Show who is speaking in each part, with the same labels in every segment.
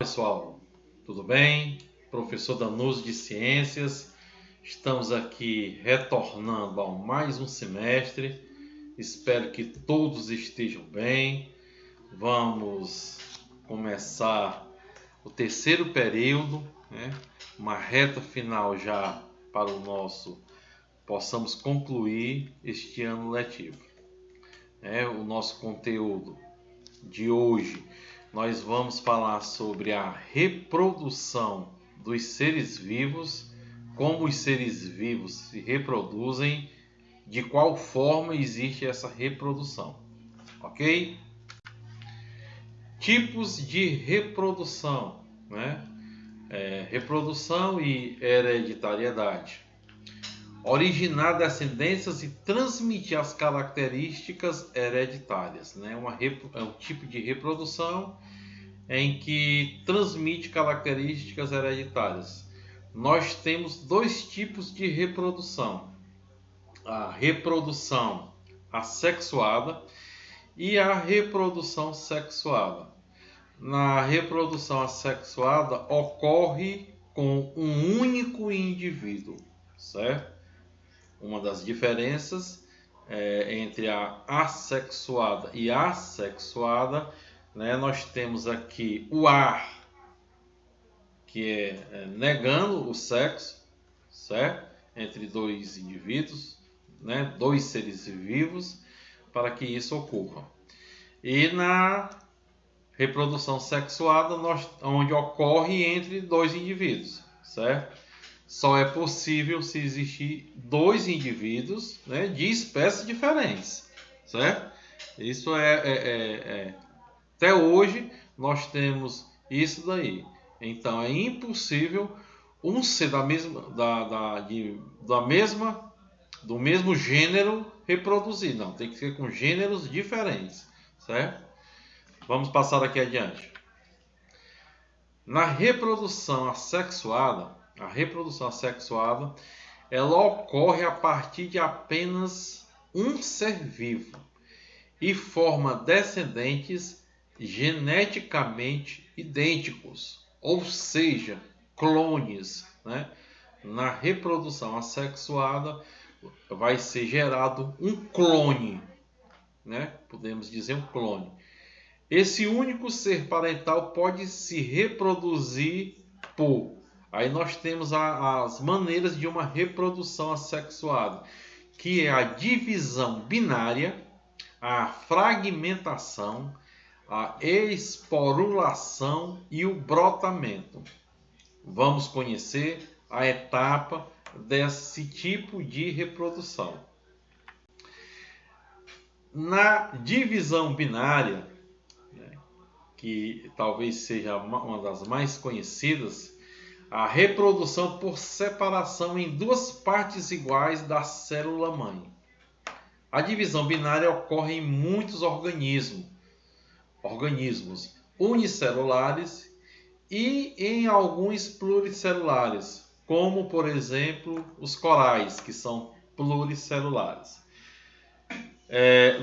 Speaker 1: pessoal, tudo bem? Professor Danuso de Ciências, estamos aqui retornando a mais um semestre, espero que todos estejam bem. Vamos começar o terceiro período, né? Uma reta final já para possamos concluir este ano letivo. O nosso conteúdo de hoje, nós vamos falar sobre a reprodução dos seres vivos, como os seres vivos se reproduzem, de qual forma existe essa reprodução, ok? Tipos de reprodução, né? Reprodução e hereditariedade. Originar descendências e transmitir as características hereditárias, né? É um tipo de reprodução em que transmite características hereditárias. Nós temos dois tipos de reprodução: a reprodução assexuada e a reprodução sexuada. Na reprodução assexuada ocorre com um único indivíduo, certo? Uma das diferenças entre a assexuada e a sexuada, né, nós temos aqui o ar, que é negando o sexo, certo? Entre dois indivíduos, né, dois seres vivos, para que isso ocorra. E na reprodução sexuada, onde ocorre entre dois indivíduos, certo? Só é possível se existir dois indivíduos, né, de espécies diferentes, certo? Isso até hoje nós temos isso daí. Então é impossível um ser do mesmo gênero reproduzir. Não, tem que ser com gêneros diferentes, certo? Vamos passar aqui adiante. Na reprodução assexuada, ela ocorre a partir de apenas um ser vivo e forma descendentes geneticamente idênticos, ou seja, clones, né? Na reprodução assexuada vai ser gerado um clone, né? Podemos dizer um clone. Esse único ser parental pode se reproduzir por... Aí nós temos as maneiras de uma reprodução assexuada, que é a divisão binária, a fragmentação, a esporulação e o brotamento. Vamos conhecer a etapa desse tipo de reprodução. Na divisão binária, que talvez seja uma das mais conhecidas, a reprodução por separação em duas partes iguais da célula-mãe. A divisão binária ocorre em muitos organismos unicelulares e em alguns pluricelulares, como, por exemplo, os corais, que são pluricelulares.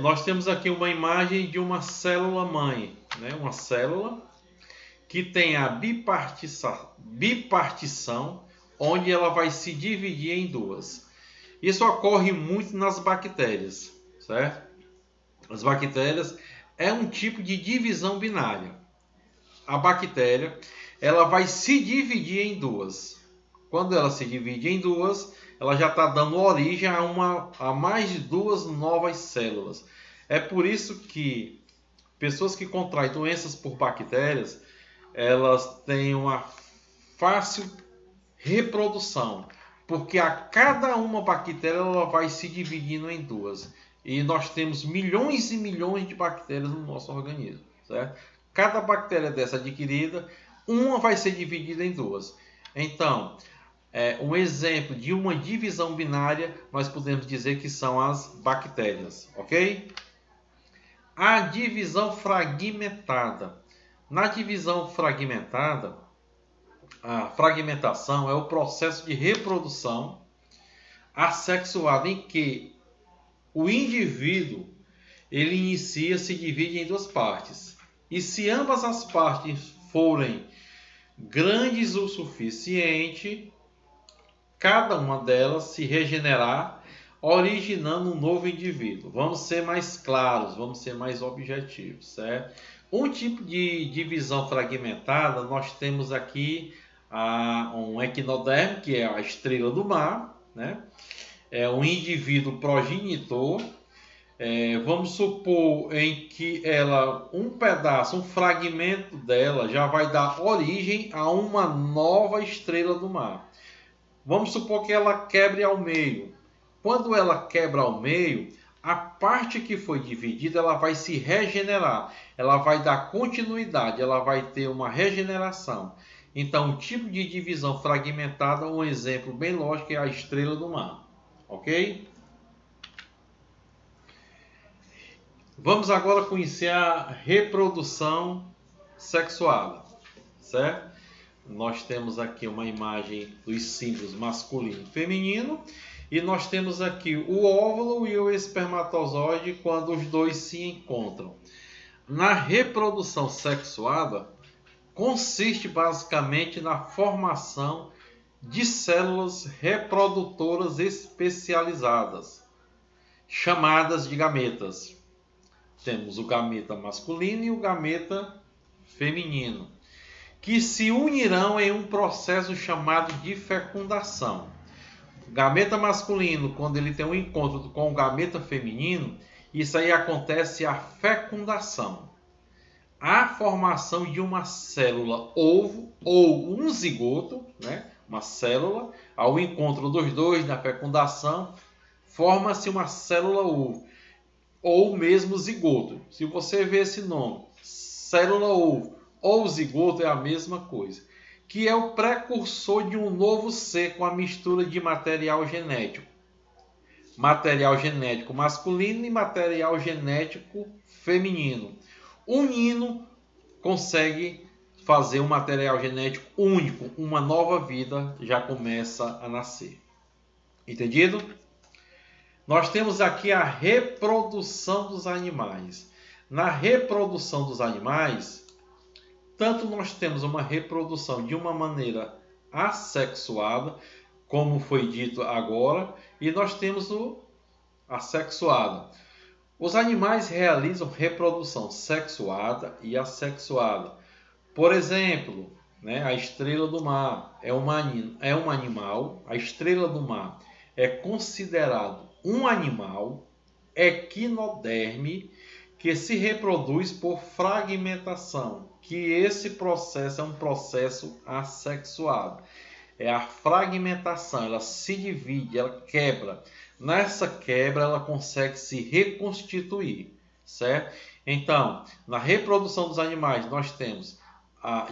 Speaker 1: Nós temos aqui uma imagem de uma célula-mãe, né? Uma célula que tem a bipartição, onde ela vai se dividir em duas. Isso ocorre muito nas bactérias, certo? As bactérias é um tipo de divisão binária. A bactéria, ela vai se dividir em duas. Quando ela se divide em duas, ela já está dando origem a mais de duas novas células. É por isso que pessoas que contraem doenças por bactérias, elas têm uma fácil reprodução, porque a cada uma bactéria ela vai se dividindo em duas. E nós temos milhões e milhões de bactérias no nosso organismo, certo? Cada bactéria dessa adquirida, uma vai ser dividida em duas. Então, um exemplo de uma divisão binária, nós podemos dizer que são as bactérias, ok? A divisão fragmentada. Na divisão fragmentada, a fragmentação é o processo de reprodução assexuada em que o indivíduo se divide em duas partes. E se ambas as partes forem grandes o suficiente, cada uma delas se regenerar, originando um novo indivíduo. Vamos ser mais claros, vamos ser mais objetivos, certo? Um tipo de divisão fragmentada, nós temos aqui um equinoderme, que é a estrela do mar, né? É um indivíduo progenitor. Vamos supor em que um pedaço, um fragmento dela já vai dar origem a uma nova estrela do mar. Vamos supor que ela quebre ao meio. Quando ela quebra ao meio, a parte que foi dividida ela vai se regenerar, ela vai dar continuidade, ela vai ter uma regeneração. Então, o tipo de divisão fragmentada, um exemplo bem lógico, é a estrela do mar. Ok? Vamos agora conhecer a reprodução sexuada, certo? Nós temos aqui uma imagem dos símbolos masculino e feminino, e nós temos aqui o óvulo e o espermatozoide quando os dois se encontram. Na reprodução sexuada, consiste basicamente na formação de células reprodutoras especializadas, chamadas de gametas. Temos o gameta masculino e o gameta feminino, que se unirão em um processo chamado de fecundação. O gameta masculino, quando ele tem um encontro com o gameta feminino, isso aí acontece a fecundação. A formação de uma célula ovo ou um zigoto, né? Uma célula, ao encontro dos dois na fecundação, forma-se uma célula ovo ou mesmo zigoto. Se você vê esse nome, célula ovo ou zigoto, é a mesma coisa, que é o precursor de um novo ser com a mistura de material genético masculino e material genético feminino. Unindo, consegue fazer um material genético único, uma nova vida já começa a nascer. Entendido? Nós temos aqui a reprodução dos animais. Na reprodução dos animais, tanto nós temos uma reprodução de uma maneira assexuada, como foi dito agora, e nós temos o assexuado. Os animais realizam reprodução sexuada e assexuada. Por exemplo, né, a estrela do mar é um animal, a estrela do mar é considerado um animal equinoderme que se reproduz por fragmentação, que esse processo é um processo assexuado. É a fragmentação, ela se divide, ela quebra. Nessa quebra, ela consegue se reconstituir, certo? Então, na reprodução dos animais, nós temos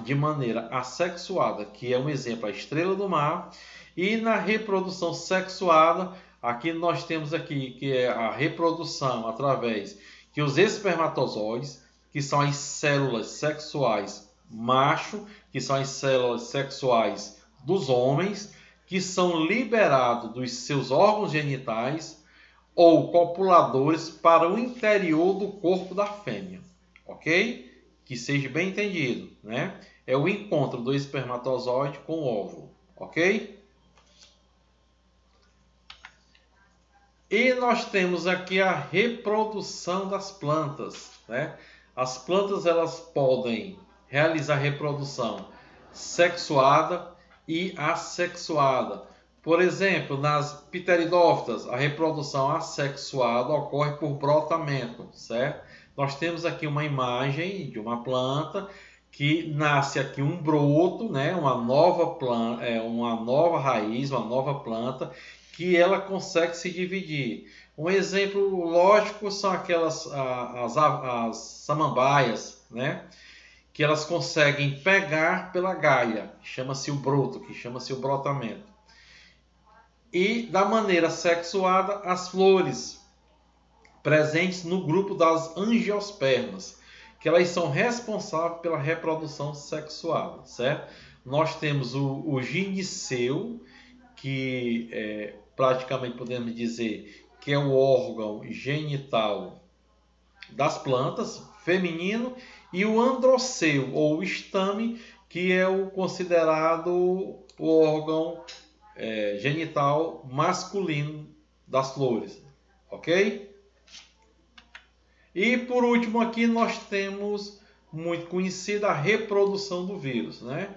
Speaker 1: de maneira assexuada, que é um exemplo, a estrela do mar, e na reprodução sexuada, aqui nós temos aqui, que é a reprodução através que os espermatozoides, que são as células sexuais macho, que são as células sexuais dos homens, que são liberados dos seus órgãos genitais ou copuladores para o interior do corpo da fêmea, ok? Que seja bem entendido, né? É o encontro do espermatozoide com o óvulo, ok? E nós temos aqui a reprodução das plantas, né? As plantas elas podem realizar reprodução sexuada e assexuada. Por exemplo, nas pteridófitas, a reprodução assexuada ocorre por brotamento, certo? Nós temos aqui uma imagem de uma planta que nasce aqui um broto, né? Uma nova planta, uma nova raiz, uma nova planta, que ela consegue se dividir. Um exemplo lógico são aquelas as samambaias, né? Que elas conseguem pegar pela gaia, chama-se o broto, que chama-se o brotamento. E da maneira sexuada, as flores, presentes no grupo das angiospermas, que elas são responsáveis pela reprodução sexuada, certo? Nós temos o gineceu, que praticamente podemos dizer que é o órgão genital das plantas, feminino, e o androceu, ou estame, que é o considerado o órgão genital masculino das flores, ok? E por último aqui nós temos muito conhecida a reprodução do vírus, né?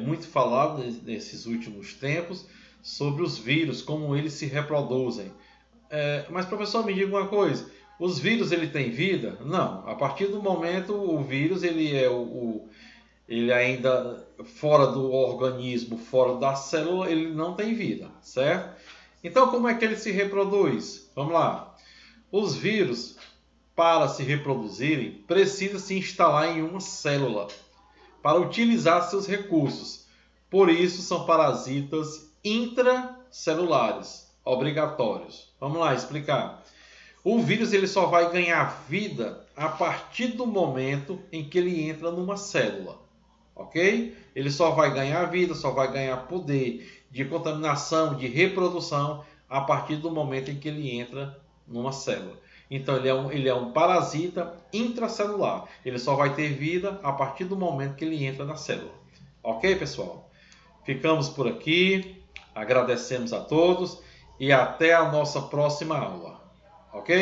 Speaker 1: Muito falado nesses últimos tempos sobre os vírus, como eles se reproduzem. Mas professor, me diga uma coisa, os vírus ele tem vida? Não, a partir do momento o vírus ele é ele ainda fora do organismo, fora da célula, ele não tem vida, certo? Então como é que ele se reproduz? Vamos lá. Os vírus, para se reproduzirem, precisam se instalar em uma célula para utilizar seus recursos. Por isso são parasitas intracelulares, obrigatórios. Vamos lá explicar. O vírus ele só vai ganhar vida a partir do momento em que ele entra numa célula, ok? Ele só vai ganhar vida, só vai ganhar poder de contaminação, de reprodução a partir do momento em que ele entra numa célula. Então ele é um parasita intracelular. Ele só vai ter vida a partir do momento que ele entra na célula. Ok, pessoal? Ficamos por aqui. Agradecemos a todos e até a nossa próxima aula. Ok?